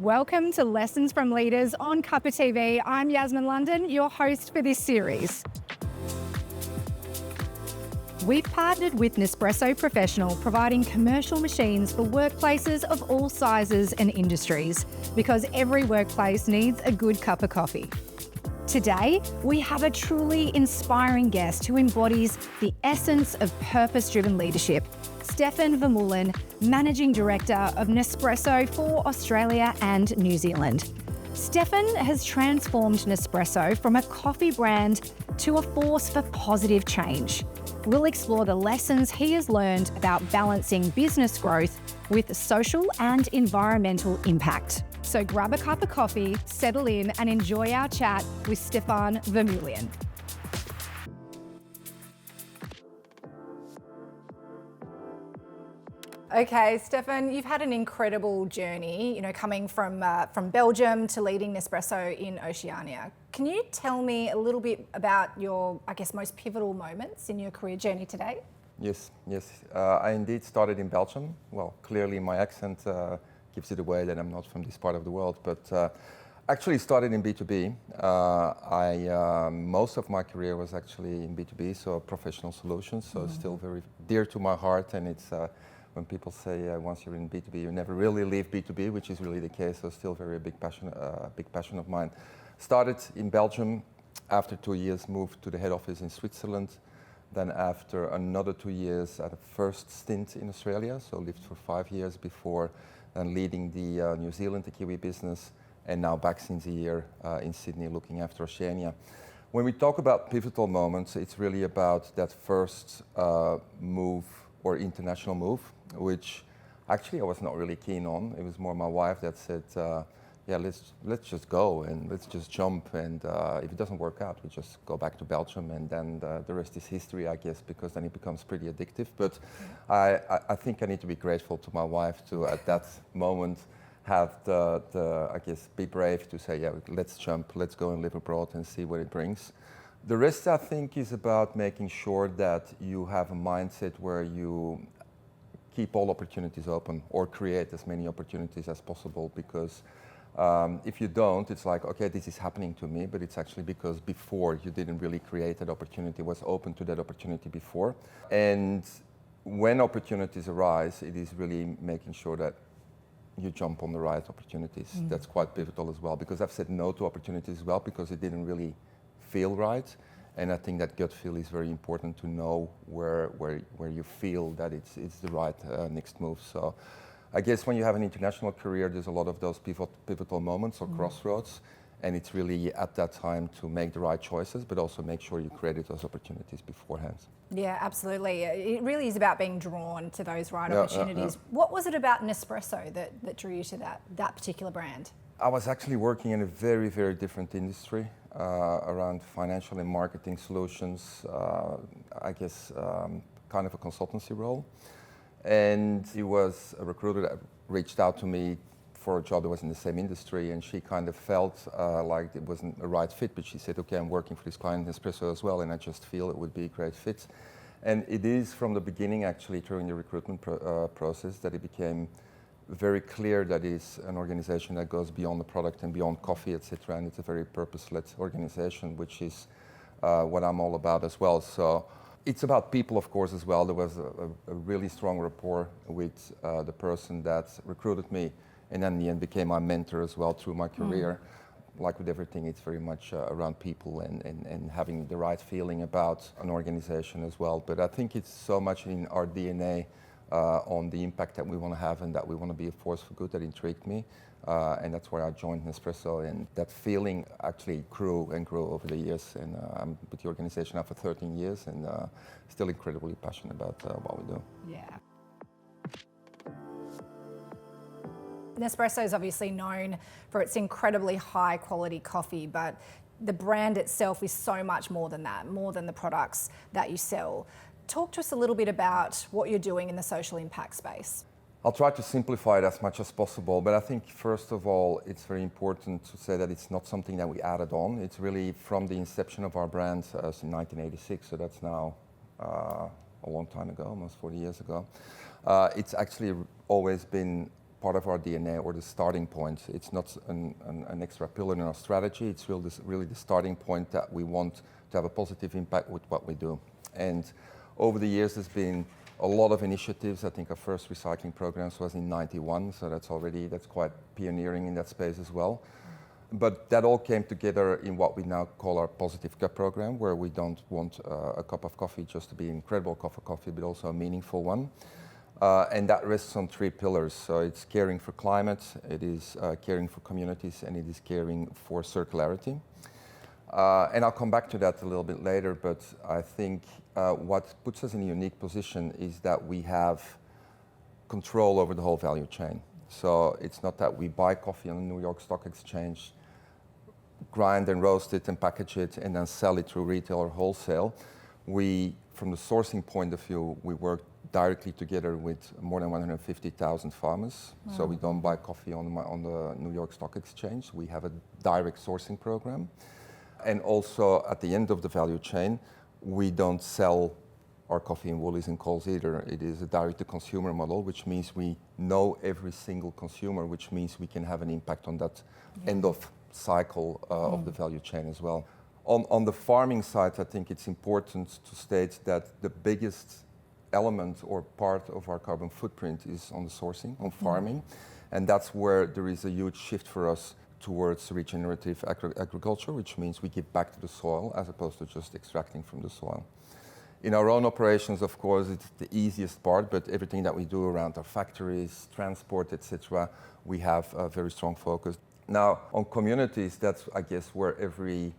Welcome to Lessons from Leaders on Cuppa TV. I'm Yasmin London, your host for this series. We've partnered with Nespresso Professional, providing commercial machines for workplaces of all sizes and industries, because every workplace needs a good cup of coffee. Today, we have a truly inspiring guest who embodies the essence of purpose-driven leadership. Stefan Vermeulen, Managing Director of Nespresso for Australia and New Zealand. Stefan has transformed Nespresso from a coffee brand to a force for positive change. We'll explore the lessons he has learned about balancing business growth with social and environmental impact. So grab a cup of coffee, settle in and enjoy our chat with Stefan Vermeulen. Okay, Stefan, you've had an incredible journey, coming from Belgium to leading Nespresso in Oceania. Can you tell me a little bit about your, most pivotal moments in your career journey today? Yes. I indeed started in Belgium. Well, clearly my accent gives it away that I'm not from this part of the world, but actually started in B2B. Most of my career was actually in B2B, so professional solutions, so still very dear to my heart, and it's when people say once you're in B2B, you never really leave B2B, which is really the case, so still very big passion of mine. Started in Belgium, after 2 years moved to the head office in Switzerland, then after another 2 years at a first stint in Australia, so lived for 5 years before then leading the New Zealand, the Kiwi business, and now back since a year in Sydney looking after Oceania. When we talk about pivotal moments, it's really about that first move or international move, which actually I was not really keen on. It was more my wife that said, let's just go and let's just jump, and if it doesn't work out, we just go back to Belgium, and then the rest is history, I guess, because then it becomes pretty addictive. But I think I need to be grateful to my wife to, at that moment, have be brave to say, let's jump, let's go and live abroad and see what it brings. The rest, I think, is about making sure that you have a mindset where you keep all opportunities open or create as many opportunities as possible, because if you don't, it's like, okay, this is happening to me, but it's actually because before you didn't really create that opportunity, was open to that opportunity before. And when opportunities arise, it is really making sure that you jump on the right opportunities. That's quite pivotal as well, because I've said no to opportunities as well because it didn't really feel right. And I think that gut feel is very important, to know where you feel that it's the right next move. So I guess when you have an international career, there's a lot of those pivotal moments or crossroads, and it's really at that time to make the right choices, but also make sure you created those opportunities beforehand. Yeah, absolutely. It really is about being drawn to those right opportunities. What was it about Nespresso that drew you to that particular brand? I was actually working in a very, very different industry around financial and marketing solutions, kind of a consultancy role. And it was a recruiter that reached out to me for a job that was in the same industry, and she kind of felt like it wasn't a right fit, but she said, okay, I'm working for this client Nespresso as well, and I just feel it would be a great fit. And it is from the beginning, actually, during the recruitment process, that it became very clear that it's an organization that goes beyond the product and beyond coffee, etc. And it's a very purpose-led organization, which is what I'm all about as well. So it's about people, of course, as well. There was a really strong rapport with the person that recruited me, and then in the end became my mentor as well through my career. Like with everything, it's very much around people and having the right feeling about an organization as well. But I think it's so much in our DNA on the impact that we want to have and that we want to be a force for good that intrigued me. And that's why I joined Nespresso, and that feeling actually grew and grew over the years. And I'm with the organization now for 13 years, and still incredibly passionate about what we do. Yeah. Nespresso is obviously known for its incredibly high quality coffee, but the brand itself is so much more than that, more than the products that you sell. Talk to us a little bit about what you're doing in the social impact space. I'll try to simplify it as much as possible, but I think first of all, it's very important to say that it's not something that we added on. It's really from the inception of our brand in 1986, so that's now a long time ago, almost 40 years ago. It's actually always been part of our DNA or the starting point. It's not an extra pillar in our strategy. It's really the starting point that we want to have a positive impact with what we do. And over the years, there's been a lot of initiatives. I think our first recycling programs was in '91, so that's quite pioneering in that space as well. But that all came together in what we now call our Positive Cup program, where we don't want a cup of coffee just to be an incredible cup of coffee, but also a meaningful one. And that rests on 3 pillars. So it's caring for climate, it is caring for communities, and it is caring for circularity. And I'll come back to that a little bit later, but I think what puts us in a unique position is that we have control over the whole value chain. So it's not that we buy coffee on the New York Stock Exchange, grind and roast it and package it, and then sell it through retail or wholesale. We, from the sourcing point of view, we work directly together with more than 150,000 farmers. Wow. So we don't buy coffee on the New York Stock Exchange. We have a direct sourcing program. And also at the end of the value chain, we don't sell our coffee in Woolies and Coles either. It is a direct-to-consumer model, which means we know every single consumer, which means we can have an impact on that end of cycle of the value chain as well. On the farming side, I think it's important to state that the biggest element or part of our carbon footprint is on the sourcing, on farming. And that's where there is a huge shift for us towards regenerative agriculture, which means we give back to the soil as opposed to just extracting from the soil. In our own operations, of course, it's the easiest part, but everything that we do around our factories, transport, etc., we have a very strong focus. Now, on communities, that's, I guess, where every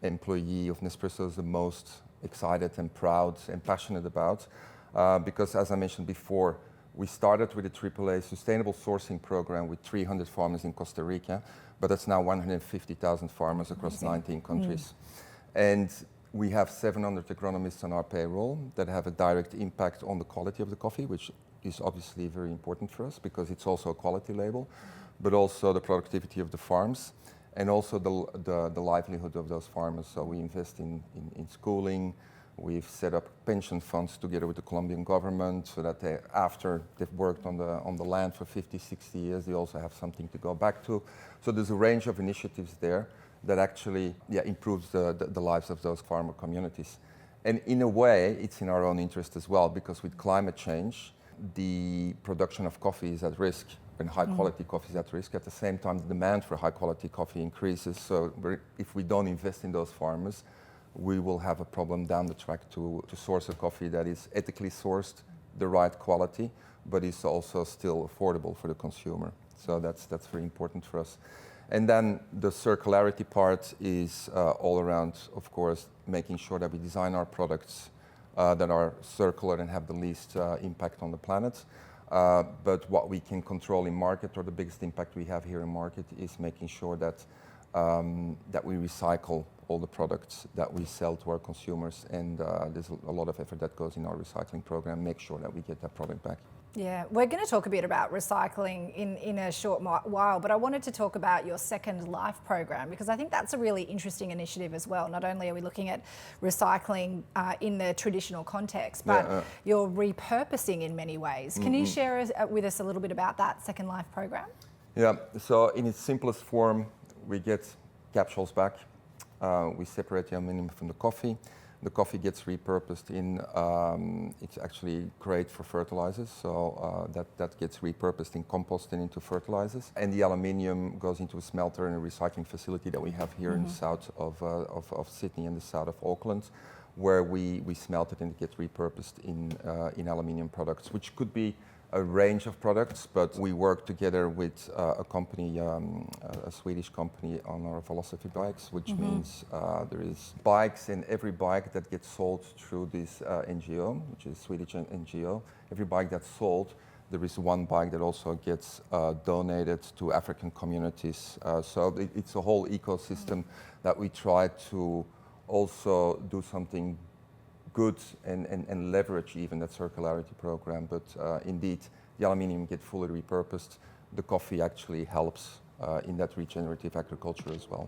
employee of Nespresso is the most excited and proud and passionate about, because as I mentioned before, we started with a AAA sustainable sourcing program with 300 farmers in Costa Rica, but it's now 150,000 farmers across 19 countries. And we have 700 agronomists on our payroll that have a direct impact on the quality of the coffee, which is obviously very important for us because it's also a quality label, but also the productivity of the farms and also the livelihood of those farmers. So we invest in schooling. We've set up pension funds together with the Colombian government so that after they've worked on the land for 50, 60 years, they also have something to go back to. So there's a range of initiatives there that actually improves the lives of those farmer communities. And in a way, it's in our own interest as well, because with climate change, the production of coffee is at risk and high quality coffee is at risk. At the same time, the demand for high quality coffee increases. So if we don't invest in those farmers, we will have a problem down the track to source a coffee that is ethically sourced, the right quality, but is also still affordable for the consumer. So that's very important for us. And then the circularity part is all around, of course, making sure that we design our products that are circular and have the least impact on the planet. But what we can control in market, or the biggest impact we have here in market, is making sure that we recycle all the products that we sell to our consumers, and there's a lot of effort that goes in our recycling program, make sure that we get that product back. Yeah, we're going to talk a bit about recycling in a short while, but I wanted to talk about your Second Life program, because I think that's a really interesting initiative as well. Not only are we looking at recycling in the traditional context, but you're repurposing in many ways. Can you share with us a little bit about that Second Life program? Yeah, so in its simplest form, we get capsules back. We separate the aluminum from the coffee. The coffee gets repurposed it's actually great for fertilizers, so that gets repurposed in compost and into fertilizers. And the aluminium goes into a smelter and a recycling facility that we have here in the south of Sydney and the south of Auckland, where we smelt it and it gets repurposed in aluminium products, which could be a range of products, but we work together with a company, a Swedish company, on our philosophy bikes, which means there is bikes, and every bike that gets sold through this NGO, which is a Swedish NGO, every bike that's sold, there is one bike that also gets donated to African communities. So it's a whole ecosystem that we try to also do something good and leverage even that circularity program. But indeed, the aluminium gets fully repurposed. The coffee actually helps in that regenerative agriculture as well.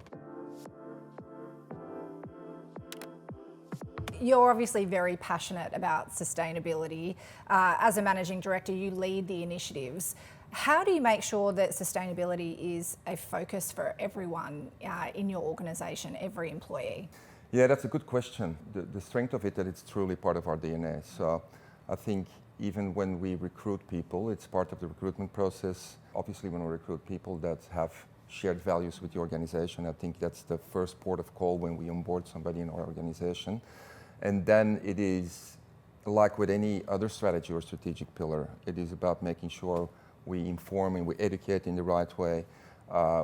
You're obviously very passionate about sustainability. As a managing director, you lead the initiatives. How do you make sure that sustainability is a focus for everyone in your organisation, every employee? Yeah, that's a good question. The strength of it that it's truly part of our DNA. So I think even when we recruit people, it's part of the recruitment process. Obviously, when we recruit people that have shared values with the organization, I think that's the first port of call when we onboard somebody in our organization. And then it is, like with any other strategy or strategic pillar, it is about making sure we inform and we educate in the right way.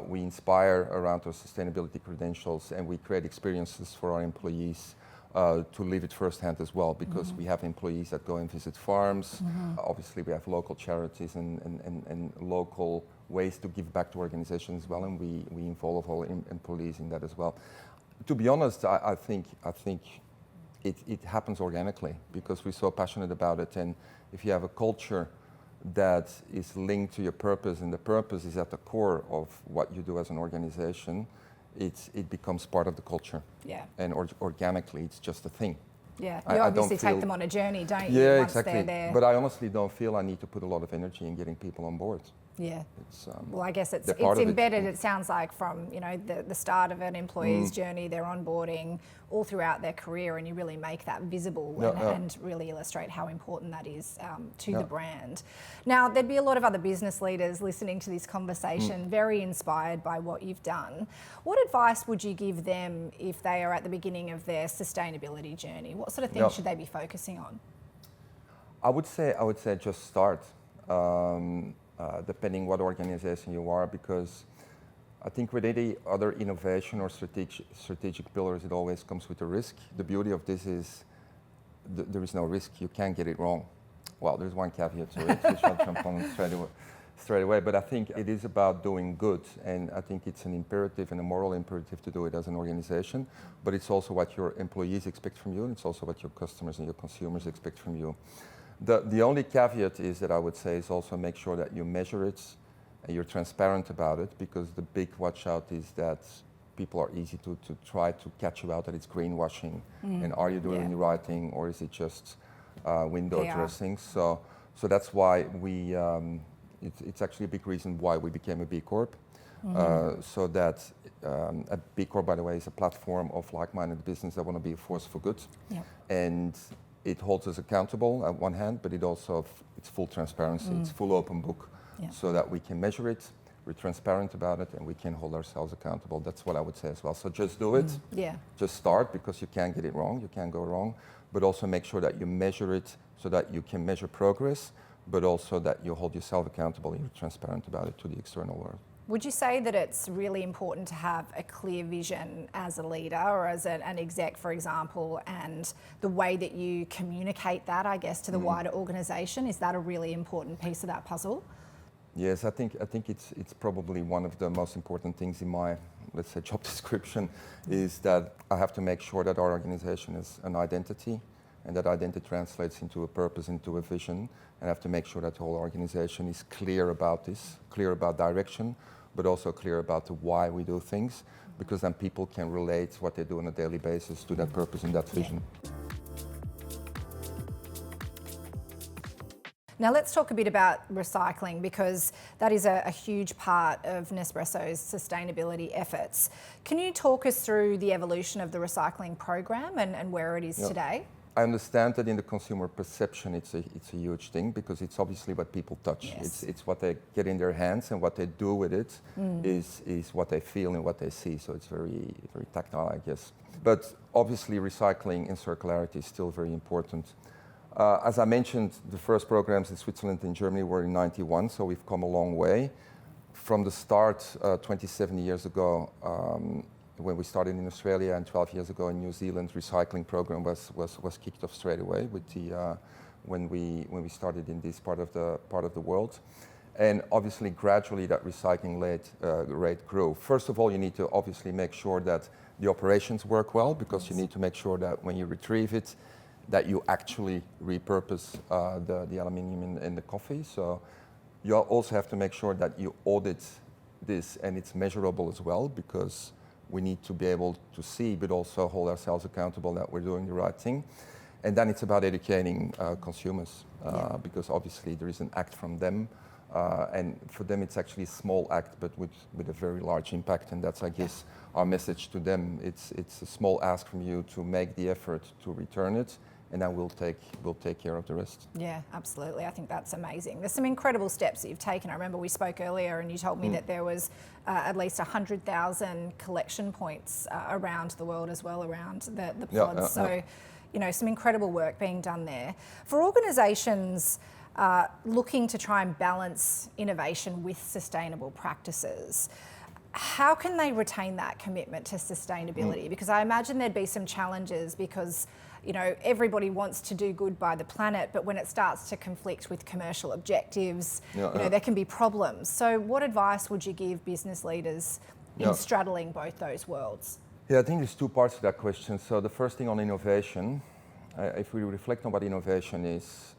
We inspire around our sustainability credentials, and we create experiences for our employees to live it firsthand as well, because we have employees that go and visit farms. Obviously, we have local charities and local ways to give back to organizations as well, and we involve all employees in that as well. To be honest, I think it happens organically because we're so passionate about it, and if you have a culture that is linked to your purpose, and the purpose is at the core of what you do as an organization, it becomes part of the culture. Yeah. And organically, it's just a thing. Yeah, you obviously take them on a journey, don't you? Yeah, once exactly. They're there. But I honestly don't feel I need to put a lot of energy in getting people on board. Yeah. It's, well, I guess it's embedded. It sounds like from the start of an employee's journey, their onboarding, all throughout their career, and you really make that visible and really illustrate how important that is to the brand. Now, there'd be a lot of other business leaders listening to this conversation, very inspired by what you've done. What advice would you give them if they are at the beginning of their sustainability journey? What sort of things should they be focusing on? I would say just start. Depending what organization you are, because I think with any other innovation or strategic pillars, it always comes with a risk. The beauty of this is there is no risk. You can't get it wrong. Well, there's one caveat to it, which I'll jump on straight away, but I think it is about doing good, and I think it's an imperative and a moral imperative to do it as an organization, but it's also what your employees expect from you, and it's also what your customers and your consumers expect from you. The only caveat is that I would say is also make sure that you measure it and you're transparent about it, because the big watch out is that people are easy to try to catch you out that it's greenwashing, and are you doing the right thing, or is it just window dressing? So that's why it's actually a big reason why we became a B Corp. So that a B Corp, by the way, is a platform of like-minded business that want to be a force for good. And it holds us accountable on one hand, but it's full transparency, it's full open book, so that we can measure it, we're transparent about it, and we can hold ourselves accountable. That's what I would say as well. So just do it, just start, because you can't get it wrong, you can't go wrong, but also make sure that you measure it so that you can measure progress, but also that you hold yourself accountable and you're transparent about it to the external world. Would you say that it's really important to have a clear vision as a leader or as an exec, for example, and the way that you communicate that, I guess, to the wider organisation? Is that a really important piece of that puzzle? Yes, I think it's probably one of the most important things in my, let's say, job description, is that I have to make sure that our organisation is an identity, and that identity translates into a purpose, into a vision, and I have to make sure that the whole organisation is clear about this, clear about direction, but also clear about the why we do things, because then people can relate what they do on a daily basis to that purpose and that vision. Now let's talk a bit about recycling, because that is a huge part of Nespresso's sustainability efforts. Can you talk us through the evolution of the recycling program and where it is today? I understand that in the consumer perception it's a huge thing, because it's obviously what people touch. It's what they get in their hands, and what they do with it is what they feel and what they see. So it's very, very tactile, I guess. But obviously recycling and circularity is still very important. As I mentioned, the first programs in Switzerland and Germany were in '91, so we've come a long way. From the start, 27 years ago, when we started in Australia, and 12 years ago in New Zealand, recycling program was kicked off straight away with when we started in this part of the world, and obviously gradually that recycling rate grew. First of all, you need to obviously make sure that the operations work well, because you need to make sure that when you retrieve it, that you actually repurpose the aluminium in the coffee. So you also have to make sure that you audit this and it's measurable as well, because we need to be able to see, but also hold ourselves accountable that we're doing the right thing. And then it's about educating consumers, because obviously there is an act from them And for them, it's actually a small act, but with a very large impact. And that's, I guess, our message to them. It's a small ask from you to make the effort to return it, and then we'll take care of the rest. Yeah, absolutely. I think that's amazing. There's some incredible steps that you've taken. I remember we spoke earlier and you told me that there was at least 100,000 collection points around the world as well, around the pods. So, you know, some incredible work being done there. For organisations looking to try and balance innovation with sustainable practices, how can they retain that commitment to sustainability? Because I imagine there'd be some challenges because, you know, everybody wants to do good by the planet, but when it starts to conflict with commercial objectives, there can be problems. So what advice would you give business leaders in straddling both those worlds? Yeah, I think there's two parts to that question. So the first thing on innovation, if we reflect on what innovation is,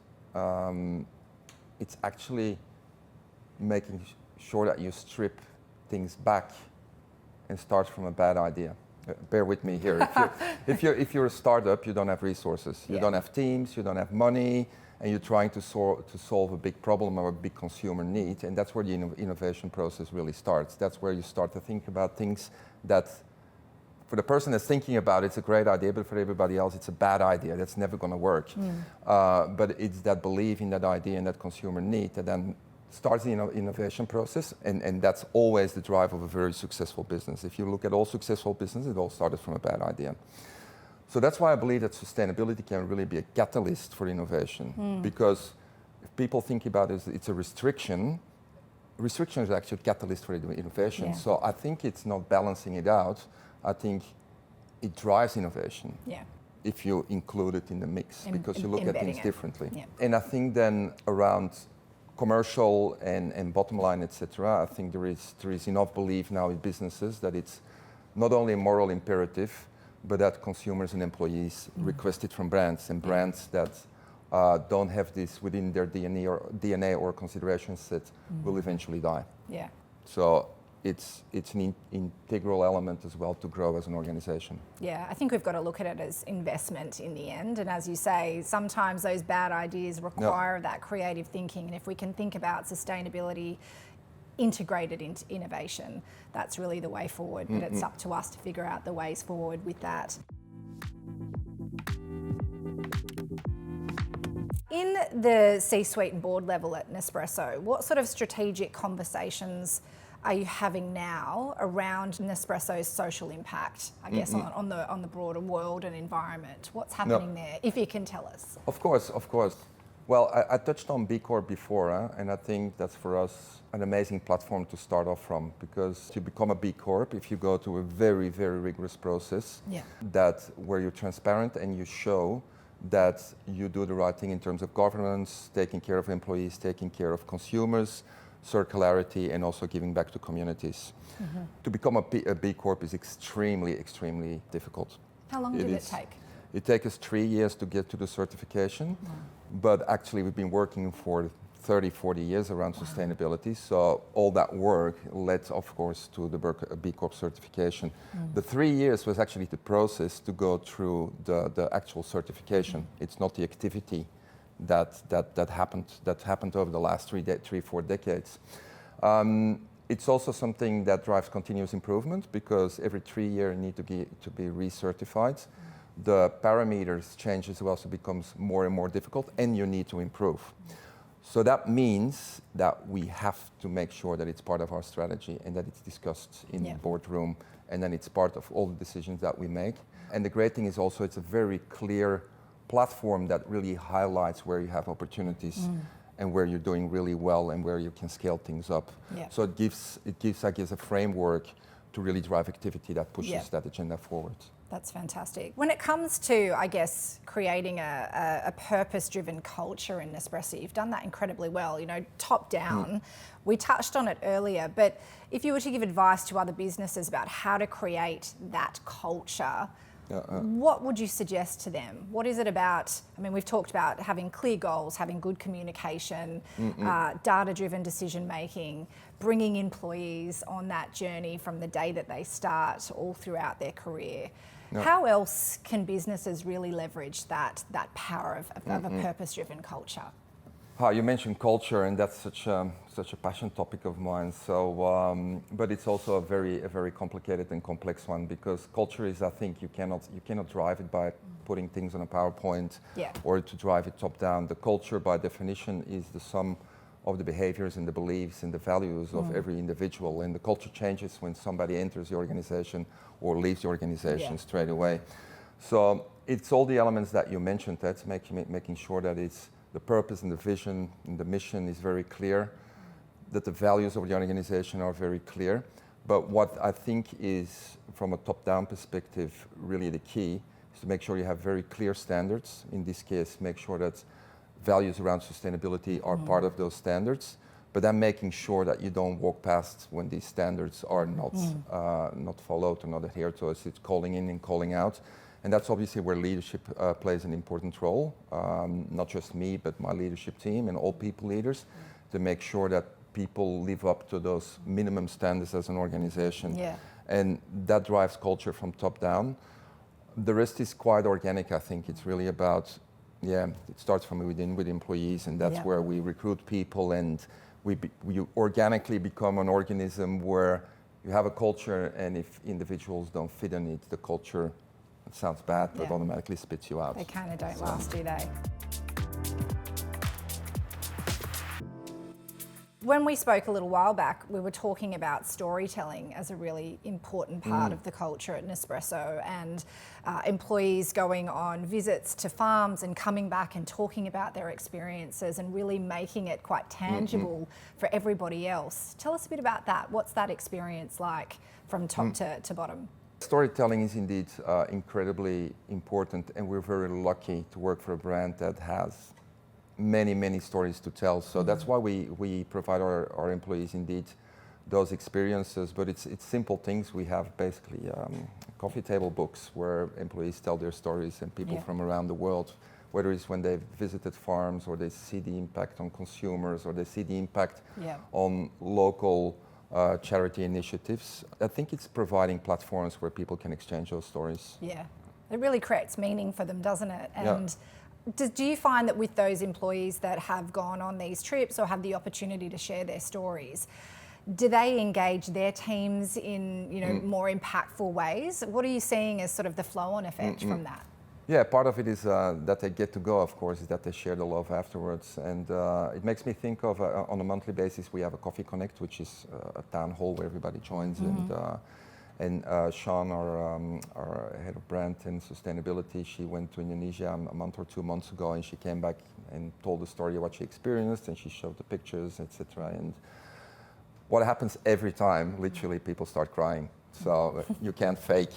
it's actually making sure that you strip things back and start from a bad idea. Bear with me here. If you're a startup, you don't have resources, you don't have teams, you don't have money, and you're trying to solve a big problem or a big consumer need, and that's where the innovation process really starts. That's where you start to think about things that, for the person that's thinking about it, it's a great idea, but for everybody else, it's a bad idea. That's never going to work. But it's that belief in that idea and that consumer need that then starts the innovation process, and that's always the drive of a very successful business. If you look at all successful businesses, it all started from a bad idea. So that's why I believe that sustainability can really be a catalyst for innovation, because if people think about it, it's a restriction. Restriction is actually a catalyst for innovation. So I think it's not balancing it out. I think it drives innovation if you include it in the mix, because you look at things differently. And I think then around commercial and bottom line, etc., I think there is enough belief now in businesses that it's not only a moral imperative, but that consumers and employees request it from brands, and brands that don't have this within their DNA or considerations set will eventually die. Yeah. So it's an integral element as well to grow as an organisation. Yeah, I think we've got to look at it as investment in the end. And as you say, sometimes those bad ideas require that creative thinking. And if we can think about sustainability integrated into innovation, that's really the way forward. But it's up to us to figure out the ways forward with that. In the C-suite and board level at Nespresso, what sort of strategic conversations are you having now around Nespresso's social impact, I guess, on the broader world and environment? What's happening there, if you can tell us? Of course. Well, I touched on B Corp before, and I think that's for us an amazing platform to start off from, because to become a B Corp, if you go through a very, very rigorous process, where you're transparent and you show that you do the right thing in terms of governance, taking care of employees, taking care of consumers, circularity, and also giving back to communities. To become a B Corp is extremely, extremely difficult. How long did it take? It took us 3 years to get to the certification, but actually we've been working for 30, 40 years around sustainability. So all that work led, of course, to the B Corp certification. The 3 years was actually the process to go through the actual certification. It's not the activity that happened over the last 4 decades. It's also something that drives continuous improvement, because every 3 years you need to be recertified. The parameters change as well, so it becomes more and more difficult, and you need to improve. So that means that we have to make sure that it's part of our strategy and that it's discussed in the boardroom, and then it's part of all the decisions that we make. And the great thing is also it's a very clear platform that really highlights where you have opportunities and where you're doing really well and where you can scale things up. So it gives, I guess, a framework to really drive activity that pushes that agenda forward. That's fantastic. When it comes to, I guess, creating a purpose-driven culture in Nespresso, you've done that incredibly well, top down. We touched on it earlier, but if you were to give advice to other businesses about how to create that culture, what would you suggest to them? What is it about? I mean, we've talked about having clear goals, having good communication, data-driven decision-making, bringing employees on that journey from the day that they start all throughout their career. How else can businesses really leverage that power of a purpose-driven culture? You mentioned culture, and that's such a passion topic of mine. So, but it's also a very complicated and complex one, because culture is, I think, you cannot drive it by putting things on a PowerPoint, or to drive it top down. The culture, by definition, is the sum of the behaviors and the beliefs and the values of every individual. And the culture changes when somebody enters the organization or leaves the organization straight away. So it's all the elements that you mentioned. That's making sure that it's the purpose and the vision and the mission is very clear, that the values of the organization are very clear. But what I think is, from a top-down perspective, really the key is to make sure you have very clear standards. In this case, make sure that values around sustainability are part of those standards, but then making sure that you don't walk past when these standards are not followed or not adhered to. So it's calling in and calling out. And that's obviously where leadership plays an important role, not just me, but my leadership team and all people leaders, to make sure that people live up to those minimum standards as an organization. And that drives culture from top down. The rest is quite organic, I think. It's really about, it starts from within with employees, and that's where we recruit people, and we organically become an organism where you have a culture, and if individuals don't fit in it, the culture, it sounds bad, but automatically spits you out. They kind of don't last, do they? When we spoke a little while back, we were talking about storytelling as a really important part of the culture at Nespresso, and employees going on visits to farms and coming back and talking about their experiences and really making it quite tangible for everybody else. Tell us a bit about that. What's that experience like from top to bottom? Storytelling is indeed incredibly important, and we're very lucky to work for a brand that has many stories to tell. So that's why we provide our employees indeed those experiences, but it's simple things. We have basically coffee table books where employees tell their stories, and people from around the world, whether it's when they've visited farms, or they see the impact on consumers, or they see the impact on local charity initiatives. I think it's providing platforms where people can exchange those stories. Yeah, it really creates meaning for them, doesn't it? And do you find that with those employees that have gone on these trips or have the opportunity to share their stories, do they engage their teams in more impactful ways? What are you seeing as sort of the flow-on effect from that? Yeah, part of it is that they get to go, of course, is that they share the love afterwards. And it makes me think of, on a monthly basis, we have a Coffee Connect, which is a town hall where everybody joins. And Sean, our head of brand and sustainability, she went to Indonesia a month or 2 months ago, and she came back and told the story of what she experienced, and she showed the pictures, etc. And what happens every time, literally, people start crying. So you can't fake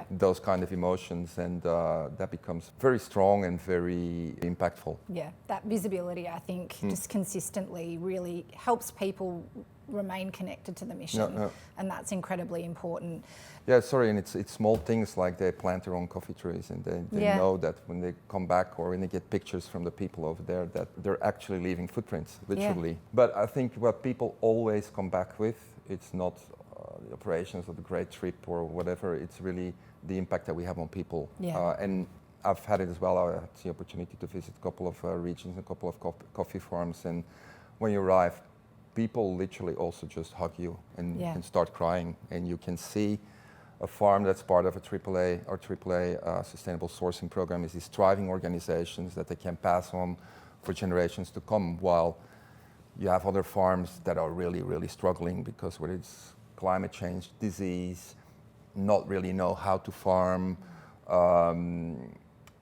those kind of emotions, and that becomes very strong and very impactful. Yeah, that visibility, I think, just consistently really helps people remain connected to the mission, and that's incredibly important. Yeah, sorry, and it's small things like they plant their own coffee trees, and they know that when they come back or when they get pictures from the people over there, that they're actually leaving footprints, literally. But I think what people always come back with, it's not the operations of the great trip or whatever, it's really the impact that we have on people. And I've had it as well. I had the opportunity to visit a couple of regions, a couple of coffee farms, and when you arrive, people literally also just hug you and start crying, and you can see a farm that's part of a AAA sustainable sourcing program is these thriving organizations that they can pass on for generations to come, while you have other farms that are really struggling because whether it's climate change, disease, not really know how to farm,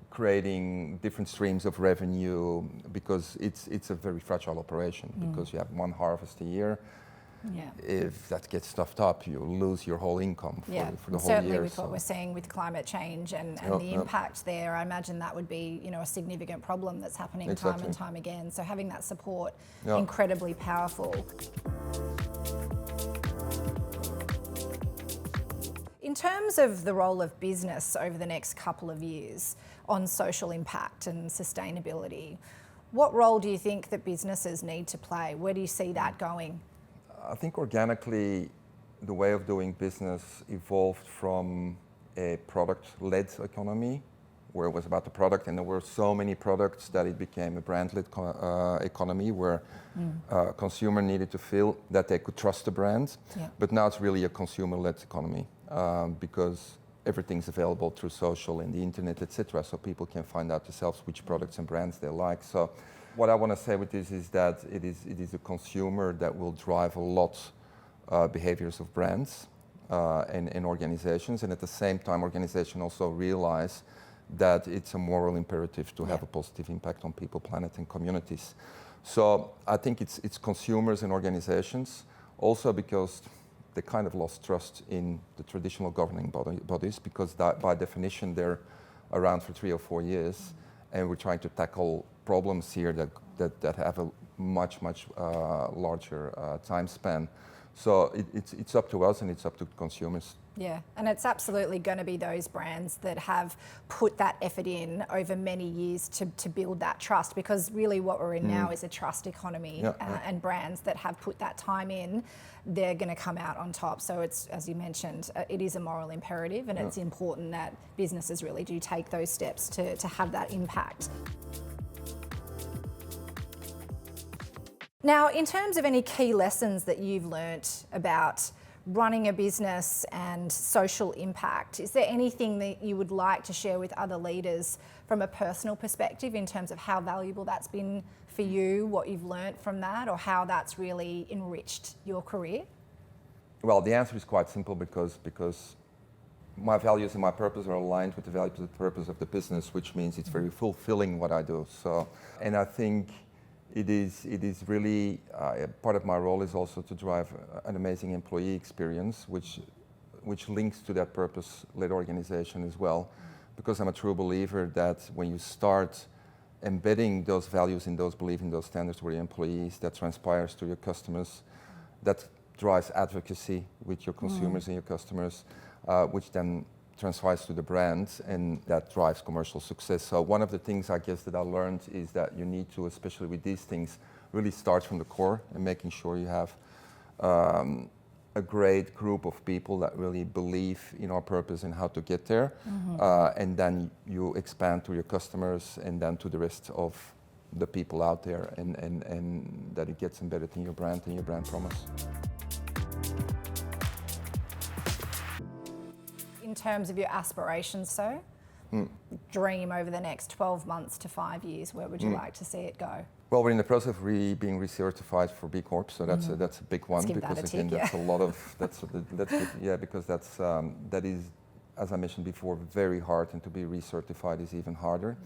creating different streams of revenue, because it's a very fragile operation, because you have one harvest a year. If that gets stuffed up, you lose your whole income for the whole year. Certainly with what we're seeing with climate change and the impact there, I imagine that would be a significant problem that's happening time and time again. So having that support, incredibly powerful. In terms of the role of business over the next couple of years on social impact and sustainability, what role do you think that businesses need to play? Where do you see that going? I think organically the way of doing business evolved from a product-led economy where it was about the product, and there were so many products that it became a brand-led economy where consumer needed to feel that they could trust the brand. Yeah. But now it's really a consumer-led economy because everything's available through social and the internet, etc. So people can find out themselves which products and brands they like. So what I want to say with this is that it is the consumer that will drive a lot behaviors of brands and organizations, and at the same time organizations also realize that it's a moral imperative to have a positive impact on people, planet and communities. So I think it's consumers and organizations, also because they kind of lost trust in the traditional governing bodies, because by definition they're around for 3 or 4 years, and we're trying to tackle problems here that have a much larger time span. So it's up to us and it's up to consumers. Yeah, and it's absolutely going to be those brands that have put that effort in over many years to build that trust, because really what we're in now is a trust economy, and brands that have put that time in, they're going to come out on top. So it's, as you mentioned, it is a moral imperative, and it's important that businesses really do take those steps to have that impact. Now, in terms of any key lessons that you've learnt about running a business and social impact, is there anything that you would like to share with other leaders from a personal perspective in terms of how valuable that's been for you, what you've learnt from that, or how that's really enriched your career? Well, the answer is quite simple, because my values and my purpose are aligned with the values and the purpose of the business, which means it's very fulfilling what I do. So, and I think it is really part of my role is also to drive an amazing employee experience, which links to that purpose-led organization as well, because I'm a true believer that when you start embedding those values and those beliefs and those standards with your employees, that transpires to your customers, that drives advocacy with your consumers and your customers, which then transpires to the brand, and that drives commercial success. So one of the things I guess that I learned is that you need to, especially with these things, really start from the core and making sure you have a great group of people that really believe in our purpose and how to get there, and then you expand to your customers and then to the rest of the people out there, and that it gets embedded in your brand and your brand promise. In terms of your aspirations, dream over the next 12 months to 5 years, where would you like to see it go? Well, we're in the process of being recertified for B Corp, so that's a big one, because again, that's a lot of that's because that is, as I mentioned before, very hard, and to be recertified is even harder.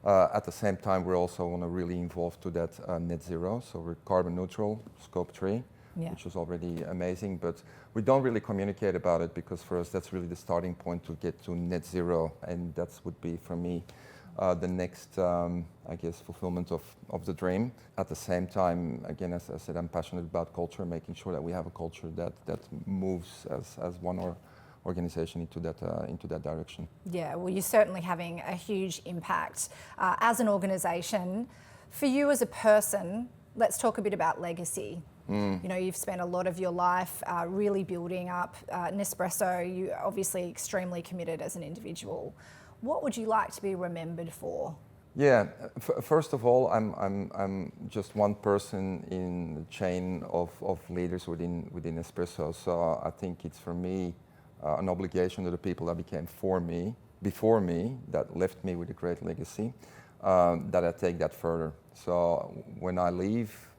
At the same time, we're also want to really involve to that net zero, so we're carbon neutral, scope 3. Which is already amazing, but we don't really communicate about it, because for us that's really the starting point to get to net zero, and that would be for me the next, I guess, fulfillment of the dream. At the same time, again, as I said, I'm passionate about culture, making sure that we have a culture that moves as one organization into that direction. Yeah, well, you're certainly having a huge impact as an organisation. For you as a person, let's talk a bit about legacy. You know, you've spent a lot of your life really building up Nespresso. You're obviously extremely committed as an individual. What would you like to be remembered for? Yeah, first of all, I'm just one person in the chain of leaders within Nespresso. So I think it's for me an obligation to the people that became before me, that left me with a great legacy, that I take that further. So when I leave,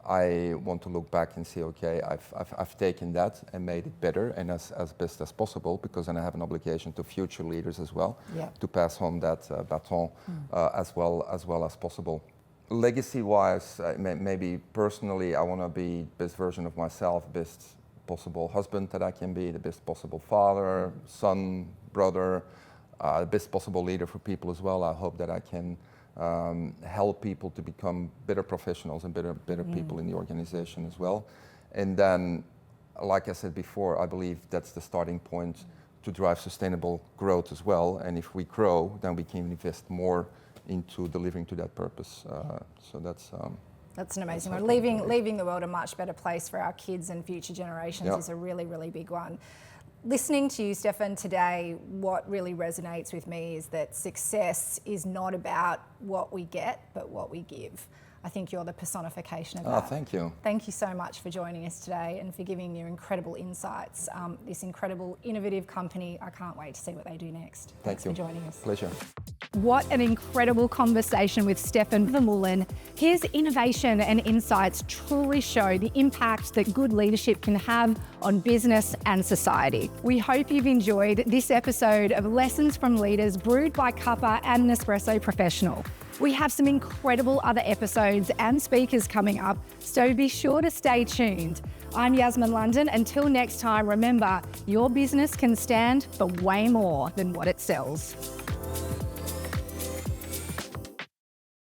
I want to look back and say, okay, I've taken that and made it better and as best as possible, because then I have an obligation to future leaders as well, to pass on that baton as well as possible. Legacy-wise, maybe personally, I want to be the best version of myself, best possible husband that I can be, the best possible father, son, brother, the best possible leader for people as well. I hope that I can help people to become better professionals and better people in the organization as well. And then, like I said before, I believe that's the starting point to drive sustainable growth as well. And if we grow, then we can invest more into delivering to that purpose. So that's an amazing one. Leaving the world a much better place for our kids and future generations is a really, really big one. Listening to you, Stefan, today, what really resonates with me is that success is not about what we get, but what we give. I think you're the personification of that. Oh, thank you. Thank you so much for joining us today and for giving your incredible insights. This incredible, innovative company, I can't wait to see what they do next. Thanks for joining us. Pleasure. What an incredible conversation with Stefan Vermeulen. His innovation and insights truly show the impact that good leadership can have on business and society. We hope you've enjoyed this episode of Lessons from Leaders brewed by Cuppa and Nespresso Professional. We have some incredible other episodes and speakers coming up, so be sure to stay tuned. I'm Yasmin London. Until next time, remember, your business can stand for way more than what it sells.